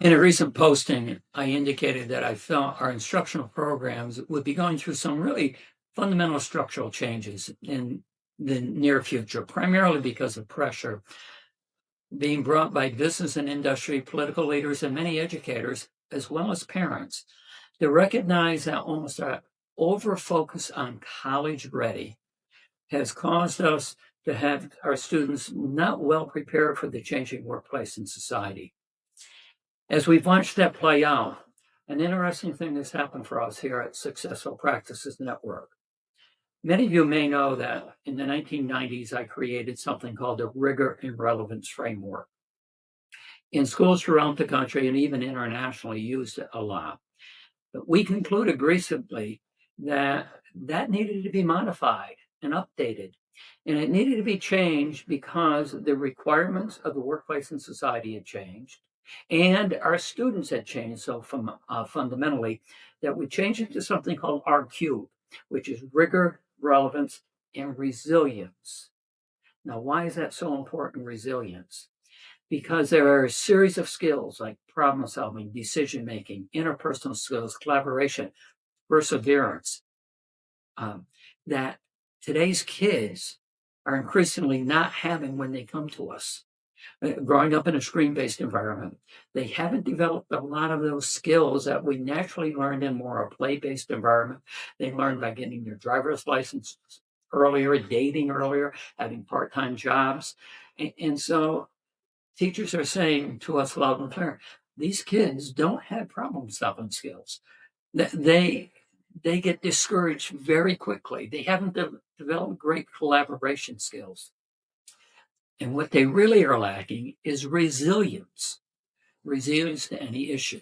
In a recent posting, I indicated that I felt our instructional programs would be going through some really fundamental structural changes in the near future, primarily because of pressure being brought by business and industry, political leaders, and many educators, as well as parents, to recognize that almost our over focus on college ready has caused us to have our students not well prepared for the changing workplace and society. As we've watched that play out, an interesting thing has happened for us here at Successful Practices Network. Many of you may know that in the 1990s, I created something called the Rigor and Relevance Framework. In schools throughout the country and even internationally used it a lot. But we concluded recently that that needed to be modified and updated. And it needed to be changed because the requirements of the workplace and society had changed, and our students had changed. So, from fundamentally, that we changed it to something called RQ, which is rigor, relevance, and resilience. Now, why is that so important? Resilience, because there are a series of skills like problem solving, decision making, interpersonal skills, collaboration, perseverance, that today's kids are increasingly not having when they come to us. Growing up in a screen-based environment, they haven't developed a lot of those skills that we naturally learned in more a play-based environment. They learned by getting their driver's license earlier, dating earlier, having part-time jobs. And so teachers are saying to us loud and clear, these kids don't have problem-solving skills. They they get discouraged very quickly. They haven't developed great collaboration skills. And what they really are lacking is resilience, resilience to any issue.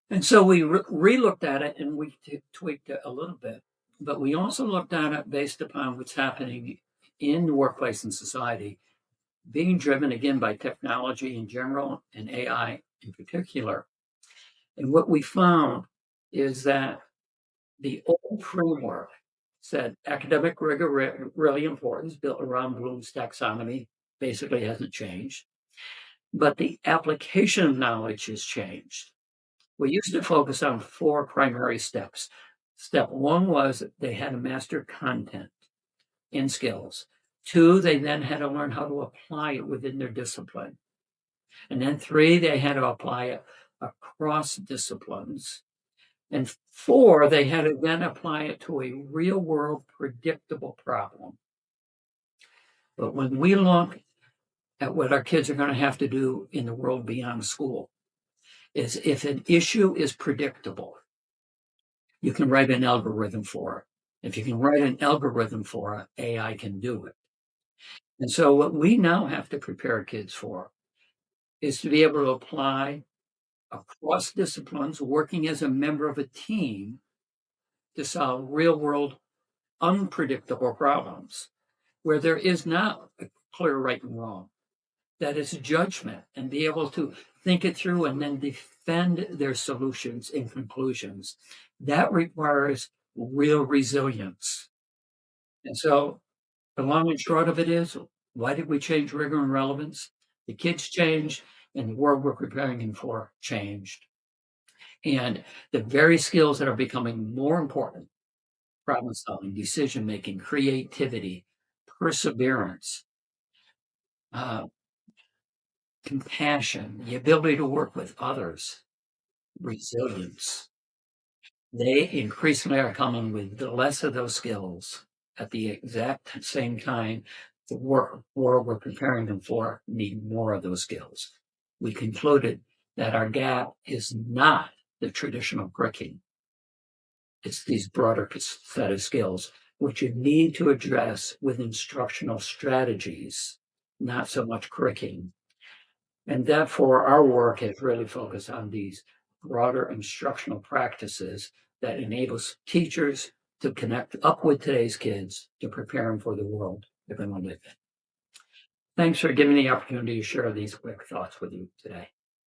And so we re-looked at it and we tweaked it a little bit, but we also looked at it based upon what's happening in the workplace and society, being driven again by technology in general and AI in particular. And what we found is that the old framework said academic rigor really important, built around Bloom's taxonomy, basically hasn't changed. But the application of knowledge has changed. We used to focus on four primary steps. Step one was they had to master content and skills. Two, they then had to learn how to apply it within their discipline. And then three, they had to apply it across disciplines. And four, they had to then apply it to a real world predictable problem. But when we look at what our kids are going to have to do in the world beyond school, is if an issue is predictable, you can write an algorithm for it. If you can write an algorithm for it, AI can do it. And so what we now have to prepare kids for is to be able to apply across disciplines, working as a member of a team to solve real world unpredictable problems where there is not a clear right and wrong. That is judgment and be able to think it through and then defend their solutions and conclusions. That requires real resilience. And so the long and short of it is, why did we change rigor and relevance? The kids changed and the world we're preparing them for changed. And the very skills that are becoming more important, problem solving, decision making, creativity, perseverance, uh, compassion, the ability to work with others, resilience. They increasingly are coming with less of those skills at the exact same time the world we're preparing them for need more of those skills. We concluded that our gap is not the traditional curriculum. It's these broader set of skills, which you need to address with instructional strategies, not so much curriculum. And therefore, our work has really focused on these broader instructional practices that enables teachers to connect up with today's kids to prepare them for the world they're going to live in. Thanks for giving me the opportunity to share these quick thoughts with you today.